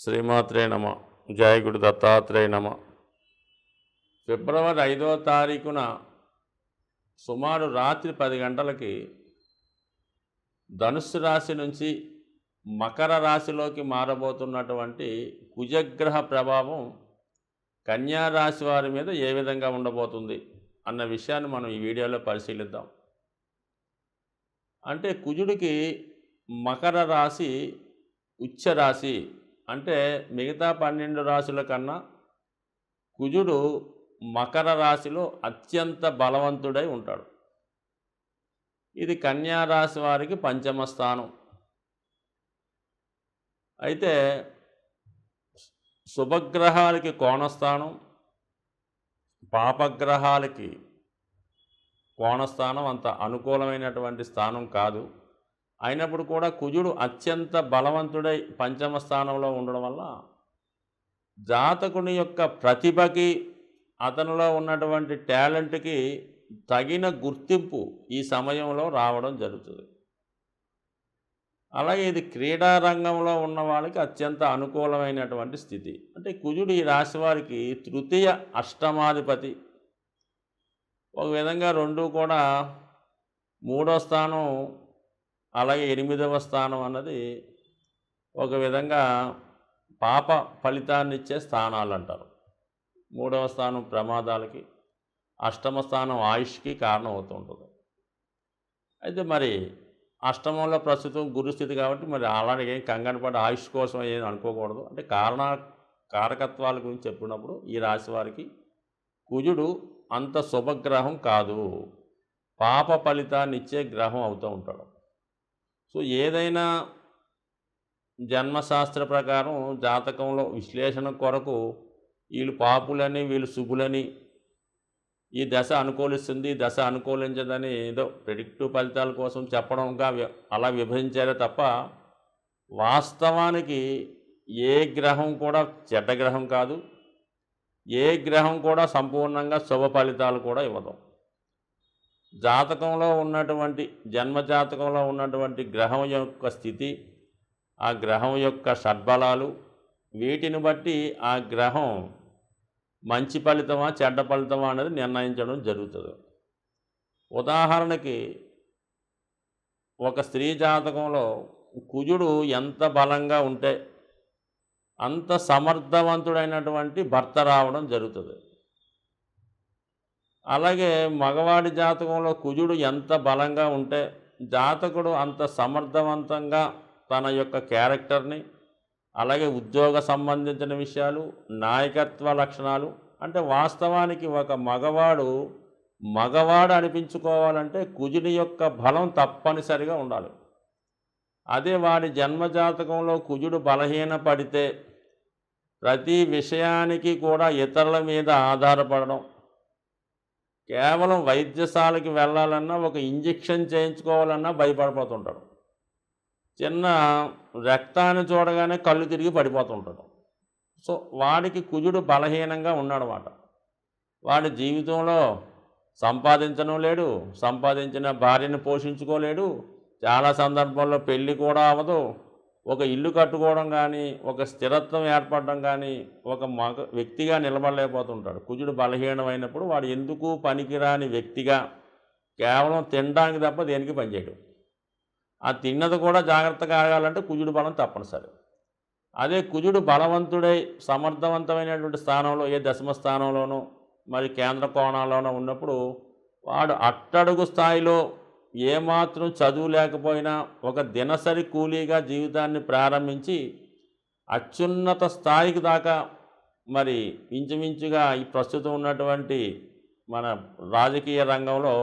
శ్రీమాత్రే నమ. జయ గురు దత్తాత్రేయ నమ. ఫిబ్రవరి 5వ తారీఖున సుమారు రాత్రి 10 గంటలకి ధనుస్సు రాశి నుంచి మకర రాశిలోకి మారబోతున్నటువంటి కుజగ్రహ ప్రభావం కన్యా రాశి వారి మీద ఏ విధంగా ఉండబోతుంది అన్న విషయాన్ని మనం ఈ వీడియోలో పరిశీలిద్దాం. అంటే కుజుడికి మకర రాశి ఉచ్చ రాశి, అంటే మిగతా 12 రాశుల కన్నా కుజుడు మకర రాశిలో అత్యంత బలవంతుడై ఉంటాడు. ఇది కన్యా రాశి వారికి పంచమ స్థానం. అయితే శుభగ్రహాలకి కోణస్థానం, పాపగ్రహాలకి కోణస్థానం అంత అనుకూలమైనటువంటి స్థానం కాదు. అయినప్పుడు కూడా కుజుడు అత్యంత బలవంతుడై పంచమ స్థానంలో ఉండడం వల్ల జాతకుని యొక్క ప్రతిభకి, అతనిలో ఉన్నటువంటి టాలెంట్కి తగిన గుర్తింపు ఈ సమయంలో రావడం జరుగుతుంది. అలాగే ఇది క్రీడా రంగంలో ఉన్న వాళ్ళకి అత్యంత అనుకూలమైనటువంటి స్థితి. అంటే కుజుడు ఈ రాశి వారికి తృతీయ అష్టమాధిపతి. ఒక విధంగా రెండు కూడా 3వ స్థానం అలాగే 8వ స్థానం అన్నది ఒక విధంగా పాప ఫలితాన్ని ఇచ్చే స్థానాలు అంటారు. 3వ స్థానం ప్రమాదాలకి, అష్టమ స్థానం ఆయుష్కి కారణం అవుతూ ఉంటుంది. అయితే మరి అష్టమంలో ప్రస్తుతం గురుస్థితి కాబట్టి మరి అలాగే ఏం కంగారు పడి ఆయుష్ కోసం ఏం అనుకోకూడదు. అంటే కారకత్వాల గురించి చెప్పినప్పుడు ఈ రాశి వారికి కుజుడు అంత శుభగ్రహం కాదు, పాప ఫలితాన్ని ఇచ్చే గ్రహం అవుతూ ఉంటాడు. సో ఏదైనా జన్మశాస్త్ర ప్రకారం జాతకంలో విశ్లేషణ కొరకు వీళ్ళు పాపులని వీళ్ళు శుభులని, ఈ దశ అనుకూలిస్తుంది ఈ దశ అనుకూలించదని ఏదో ప్రెడిక్టివ్ ఫలితాల కోసం చెప్పడంగా అలా విభజించారే తప్ప వాస్తవానికి ఏ గ్రహం కూడా చెడ్డ గ్రహం కాదు, ఏ గ్రహం కూడా సంపూర్ణంగా శుభ ఫలితాలు కూడా ఇవ్వదు. జాతకంలో ఉన్నటువంటి జన్మజాతకంలో ఉన్నటువంటి గ్రహం యొక్క స్థితి, ఆ గ్రహం యొక్క షడ్బలాలు, వీటిని బట్టి ఆ గ్రహం మంచి ఫలితమా చెడ్డ ఫలితమా అనేది నిర్ణయించడం జరుగుతుంది. ఉదాహరణకి ఒక స్త్రీ జాతకంలో కుజుడు ఎంత బలంగా ఉంటే అంత సమర్థవంతుడైనటువంటి భర్త రావడం జరుగుతుంది. అలాగే మగవాడి జాతకంలో కుజుడు ఎంత బలంగా ఉంటే జాతకుడు అంత సమర్థవంతంగా తన యొక్క క్యారెక్టర్ని, అలాగే ఉద్యోగ సంబంధించిన విషయాలు, నాయకత్వ లక్షణాలు, అంటే వాస్తవానికి ఒక మగవాడు అనిపించుకోవాలంటే కుజుని యొక్క బలం తప్పనిసరిగా ఉండాలి. అదే వాడి జన్మజాతకంలో కుజుడు బలహీన పడితే ప్రతి విషయానికి కూడా ఇతరుల మీద ఆధారపడడం, కేవలం వైద్యశాలకి వెళ్ళాలన్నా ఒక ఇంజెక్షన్ చేయించుకోవాలన్నా భయపడిపోతుంటాడు. చిన్న రక్తాన్ని చూడగానే కళ్ళు తిరిగి పడిపోతుంటాడు. సో వాడికి కుజుడు బలహీనంగా ఉన్నాడన్నమాట. వాడి జీవితంలో సంపాదించడం లేడు, సంపాదించిన భార్యను పోషించుకోలేడు, చాలా సందర్భాల్లో పెళ్ళి కూడా అవ్వదు, ఒక ఇల్లు కట్టుకోవడం కానీ, ఒక స్థిరత్వం ఏర్పడడం కానీ ఒక వ్యక్తిగా నిలబడలేకపోతుంటాడు. కుజుడు బలహీనమైనప్పుడు వాడు ఎందుకు పనికిరాని వ్యక్తిగా, కేవలం తినడానికి తప్ప దేనికి పనిచేయడు. ఆ తిన్నది కూడా జాగ్రత్తగా ఆగాలంటే కుజుడు బలం తప్పనిసరి. అదే కుజుడు బలవంతుడై సమర్థవంతమైనటువంటి స్థానంలో, ఏ దశమ స్థానంలోనో మరి కేంద్ర కోణాల్లోనో ఉన్నప్పుడు వాడు అట్టడుగు స్థాయిలో ఏమాత్రం చదువు లేకపోయినా ఒక దినసరి కూలీగా జీవితాన్ని ప్రారంభించి అత్యున్నత స్థాయికి దాకా, మరి ఇంచుమించుగా ఈ ప్రస్తుతం ఉన్నటువంటి మన రాజకీయ రంగంలో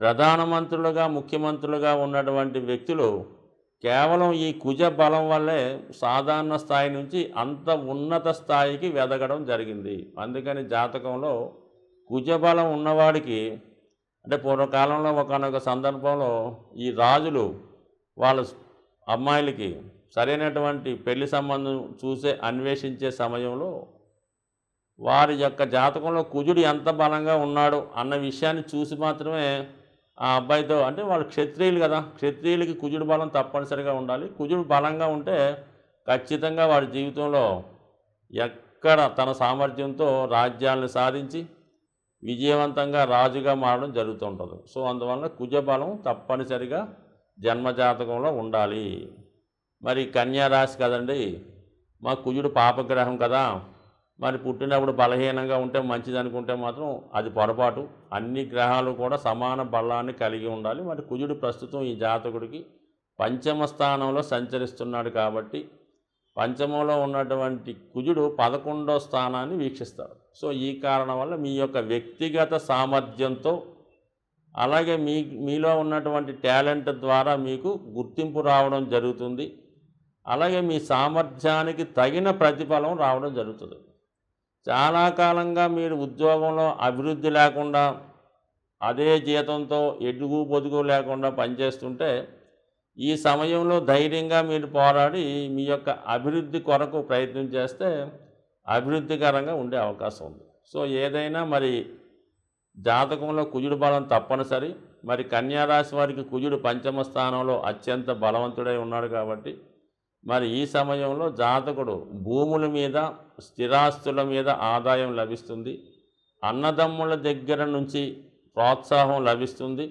ప్రధానమంత్రులుగా, ముఖ్యమంత్రులుగా ఉన్నటువంటి వ్యక్తులు కేవలం ఈ కుజ బలం వల్లే సాధారణ స్థాయి నుంచి అంత ఉన్నత స్థాయికి వెదగడం జరిగింది. అందుకని జాతకంలో కుజబలం ఉన్నవాడికి, అంటే పూర్వకాలంలో ఒకానొక సందర్భంలో ఈ రాజులు వాళ్ళ అమ్మాయిలకి సరైనటువంటి పెళ్లి సంబంధం అన్వేషించే సమయంలో వారి యొక్క జాతకంలో కుజుడు ఎంత బలంగా ఉన్నాడు అన్న విషయాన్ని చూసి మాత్రమే ఆ అబ్బాయితో, అంటే వాళ్ళు క్షత్రియులు కదా, క్షత్రియులకి కుజుడు బలం తప్పనిసరిగా ఉండాలి. కుజుడు బలంగా ఉంటే ఖచ్చితంగా వాడి జీవితంలో ఎక్కడ తన సామర్థ్యంతో రాజ్యాలను సాధించి విజయవంతంగా రాజుగా మారడం జరుగుతూ ఉంటుంది. సో అందువల్ల కుజబలం తప్పనిసరిగా జన్మజాతకంలో ఉండాలి. మరి కన్యా రాశి కదండి, మా కుజుడు పాపగ్రహం కదా, మరి పుట్టినప్పుడు బలహీనంగా ఉంటే మంచిది అనుకుంటే మాత్రం అది పొరపాటు. అన్ని గ్రహాలు కూడా సమాన బలాన్ని కలిగి ఉండాలి. మరి కుజుడు ప్రస్తుతం ఈ జాతకుడికి పంచమ స్థానంలో సంచరిస్తున్నాడు కాబట్టి పంచమంలో ఉన్నటువంటి కుజుడు 11వ స్థానాన్ని వీక్షిస్తాడు. సో ఈ కారణం వల్ల మీ యొక్క వ్యక్తిగత సామర్థ్యంతో అలాగే మీలో ఉన్నటువంటి టాలెంట్ ద్వారా మీకు గుర్తింపు రావడం జరుగుతుంది. అలాగే మీ సామర్థ్యానికి తగిన ప్రతిఫలం రావడం జరుగుతుంది. చాలా కాలంగా మీరు ఉద్యోగంలో అభివృద్ధి లేకుండా అదే జీతంతో ఎదుగు పొదుగు లేకుండా పనిచేస్తుంటే ఈ సమయంలో ధైర్యంగా మీరు పోరాడి మీ యొక్క అభివృద్ధి కొరకు ప్రయత్నం చేస్తే అభివృద్ధికరంగా ఉండే అవకాశం ఉంది. సో ఏదైనా మరి జాతకంలో కుజుడు బలం తప్పనిసరి. మరి కన్యా రాశి వారికి కుజుడు పంచమ స్థానంలో అత్యంత బలవంతుడై ఉన్నాడు కాబట్టి మరి ఈ సమయంలో జాతకుడు భూముల మీద స్థిరాస్తుల మీద ఆదాయం లభిస్తుంది. అన్నదమ్ముల దగ్గర నుంచి ప్రోత్సాహం లభిస్తుంది.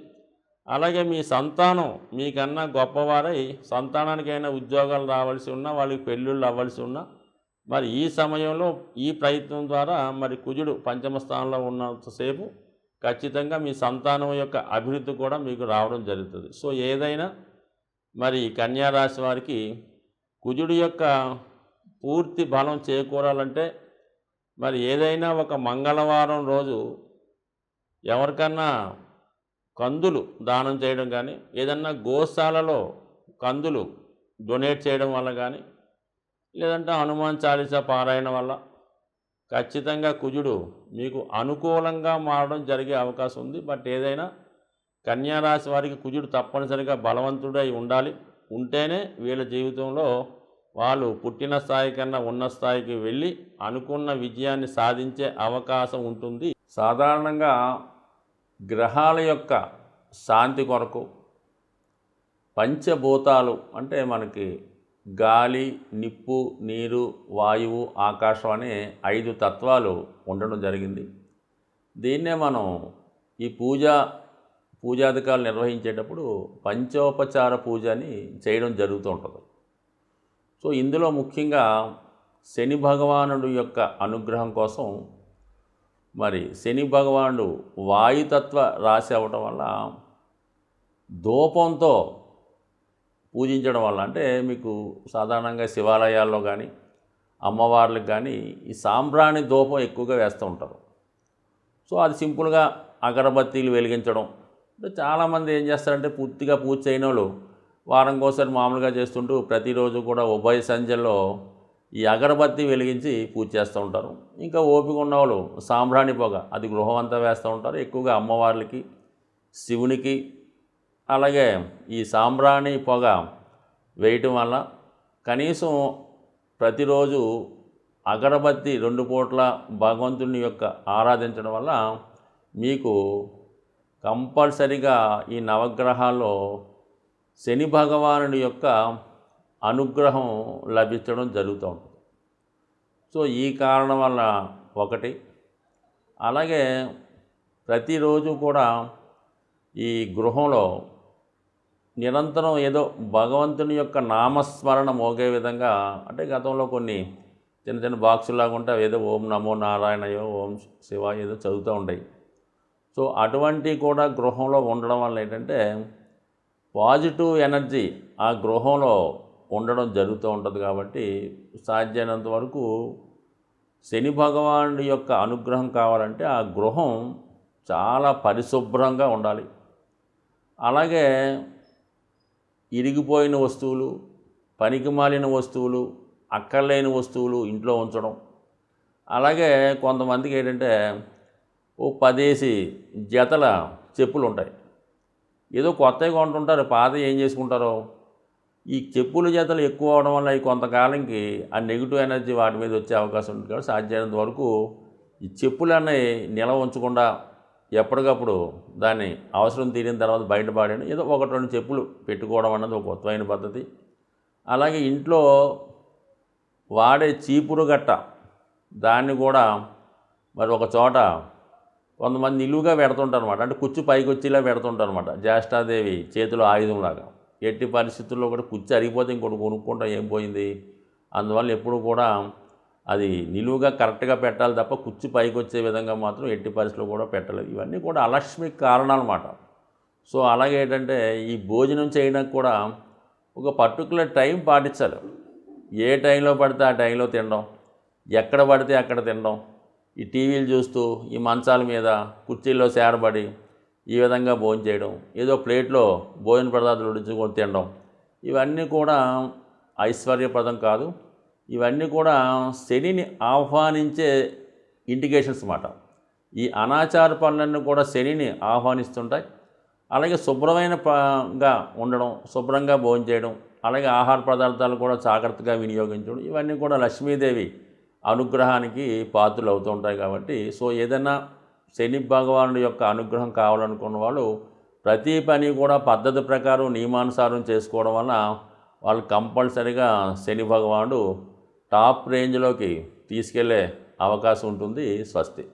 అలాగే మీ సంతానం మీకన్నా గొప్పవారై సంతానానికైనా ఉద్యోగాలు రావాల్సి ఉన్నా వాళ్ళకి పెళ్ళిళ్ళు అవ్వాల్సి ఉన్నా మరి ఈ సమయంలో ఈ ప్రయత్నం ద్వారా మరి కుజుడు పంచమ స్థానంలో ఉన్నంతసేపు ఖచ్చితంగా మీ సంతానం యొక్క అభివృద్ధి కూడా మీకు రావడం జరుగుతుంది. సో ఏదైనా మరి కన్యా రాశి వారికి కుజుడు యొక్క పూర్తి బలం చేకూరాలంటే మరి ఏదైనా ఒక మంగళవారం రోజు ఎవరికన్నా కందులు దానం చేయడం కానీ ఏదన్నా గోశాలలో కందులు డొనేట్ చేయడం వల్ల కానీ లేదంటే హనుమాన్ చాలీసా పారాయణ వల్ల ఖచ్చితంగా కుజుడు మీకు అనుకూలంగా మారడం జరిగే అవకాశం ఉంది. బట్ ఏదైనా కన్యా రాశి వారికి కుజుడు తప్పనిసరిగా బలవంతుడై ఉండాలి. ఉంటేనే వీళ్ళ జీవితంలో వాళ్ళు పుట్టిన స్థాయి కన్నా ఉన్న స్థాయికి వెళ్ళి అనుకున్న విజయాన్ని సాధించే అవకాశం ఉంటుంది. సాధారణంగా గ్రహాల యొక్క శాంతి కొరకు పంచభూతాలు అంటే మనకి గాలి, నిప్పు, నీరు, వాయువు, ఆకాశం అనే 5 తత్వాలు ఉండడం జరిగింది. దీన్నే మనం ఈ పూజాధికారులు నిర్వహించేటప్పుడు పంచోపచార పూజ అని చేయడం జరుగుతూ ఉంటుంది. సో ఇందులో ముఖ్యంగా శని భగవానుడు యొక్క అనుగ్రహం కోసం మరి శని భగవానుడు వాయుతత్వ రాశి అవ్వటం వల్ల ధూపంతో పూజించడం వల్ల అంటే మీకు సాధారణంగా శివాలయాల్లో కానీ అమ్మవార్లకు కానీ ఈ సాంబ్రాణి ధూపం ఎక్కువగా వేస్తూ ఉంటారు. సో అది సింపుల్గా అగరబత్తీలు వెలిగించడం. అంటే చాలామంది ఏం చేస్తారంటే పూర్తిగా పూజ చేయని వాళ్ళు వారంకోసారి మామూలుగా చేస్తుంటూ ప్రతిరోజు కూడా ఉభయ సంధ్యల్లో ఈ అగరబత్తి వెలిగించి పూజ చేస్తూ ఉంటారు. ఇంకా ఓపిక ఉన్నవాళ్ళు సాంబ్రాణి పొగ అది గృహం అంతా వేస్తూ ఉంటారు. ఎక్కువగా అమ్మవార్లకి, శివునికి అలాగే ఈ సాంబ్రాణి పొగ వేయటం వల్ల కనీసం ప్రతిరోజు అగరబత్తి 2 పూట్ల భగవంతుని యొక్క ఆరాధించడం వల్ల మీకు కంపల్సరిగా ఈ నవగ్రహాల్లో శని భగవానుడి యొక్క అనుగ్రహం లభించడం జరుగుతూ ఉంటుంది. సో ఈ కారణం వల్ల ఒకటి. అలాగే ప్రతిరోజు కూడా ఈ గృహంలో నిరంతరం ఏదో భగవంతుని యొక్క నామస్మరణ మోగే విధంగా అంటే గతంలో కొన్ని చిన్న చిన్న బాక్సులాగా ఉంటే ఏదో ఓం నమో నారాయణయో ఓం శివాయ ఏదో చదువుతూ ఉంటాయి. సో అటువంటి కూడా గృహంలో ఉండడం వల్ల ఏంటంటే పాజిటివ్ ఎనర్జీ ఆ గృహంలో ఉండడం జరుగుతూ ఉంటుంది. కాబట్టి సాధ్యమైనంత వరకు శని భగవానుడి యొక్క అనుగ్రహం కావాలంటే ఆ గృహం చాలా పరిశుభ్రంగా ఉండాలి. అలాగే ఇరిగిపోయిన వస్తువులు, పనికిమాలిన వస్తువులు, అక్కర్లేని వస్తువులు ఇంట్లో ఉంచడం. అలాగే కొంతమందికి ఏంటంటే ఓ 10 జతల చెప్పులు ఉంటాయి. ఏదో కొత్తవి కొంటుంటారు, పాత ఏం చేసుకుంటారో. ఈ చెప్పుల జతలు ఎక్కువ అవడం వల్ల ఈ కొంతకాలంకి ఆ నెగిటివ్ ఎనర్జీ వాటి మీద వచ్చే అవకాశం ఉంటుంది. కాబట్టి సాధ్యమైనంత వరకు ఈ చెప్పులన్నీ నిల్వ ఉంచకుండా ఎప్పటికప్పుడు దాన్ని అవసరం తీరిన తర్వాత బయటపడేయడం, ఏదో 1-2 చెప్పులు పెట్టుకోవడం అన్నది ఒక కొత్తమైన పద్ధతి. అలాగే ఇంట్లో వాడే చీపురు గట్ట దాన్ని కూడా మరి ఒక చోట కొంతమంది నిలువుగా పెడుతుంటారు అనమాట. అంటే కుచ్చు పైకి వచ్చేలా పెడుతుంటారు అనమాట. జ్యేష్ఠాదేవి చేతిలో ఆయుధంలాగా. ఎట్టి పరిస్థితుల్లో కూడా కుచ్చు అరిగిపోతే ఇంకోటి కొనుక్కుంటా ఏం పోయింది. అందువల్ల ఎప్పుడు కూడా అది నిలువుగా కరెక్ట్గా పెట్టాలి తప్ప కుచ్చు పైకి వచ్చే విధంగా మాత్రం ఎట్టి పరిస్థితుల్లో కూడా పెట్టలేదు. ఇవన్నీ కూడా అలక్ష్మికి కారణాలు అన్నమాట. సో అలాగే ఏంటంటే ఈ భోజనం చేయడానికి కూడా ఒక పర్టికులర్ టైం పాటించాలి. ఏ టైంలో పడితే ఆ టైంలో తినడం, ఎక్కడ పడితే అక్కడ తినడం, ఈ టీవీలు చూస్తూ ఈ మంచాల మీద కుర్చీల్లో సేరబడి ఈ విధంగా భోజనం చేయడం, ఏదో ప్లేట్లో భోజన పదార్థాలు ఉడించుకొని తినడం, ఇవన్నీ కూడా ఐశ్వర్యప్రదం కాదు. ఇవన్నీ కూడా శనిని ఆహ్వానించే ఇండికేషన్స్ అన్నమాట. ఈ అనాచార పనులన్నీ కూడా శనిని ఆహ్వానిస్తుంటాయి. అలాగే శుభ్రమైనగా ఉండడం, శుభ్రంగా భోజనం చేయడం, అలాగే ఆహార పదార్థాలు కూడా జాగ్రత్తగా వినియోగించడం, ఇవన్నీ కూడా లక్ష్మీదేవి అనుగ్రహానికి పాత్రలు అవుతూ ఉంటాయి. కాబట్టి సో ఏదైనా శని భగవానుడి యొక్క అనుగ్రహం కావాలనుకున్న వాళ్ళు ప్రతి పని కూడా పద్ధతి ప్రకారం నియమానుసారం చేసుకోవడం వల్ల వాళ్ళు కంపల్సరీగా శని భగవానుడు టాప్ రేంజ్లోకి తీసుకెళ్లే అవకాశం ఉంటుంది. స్వస్తి.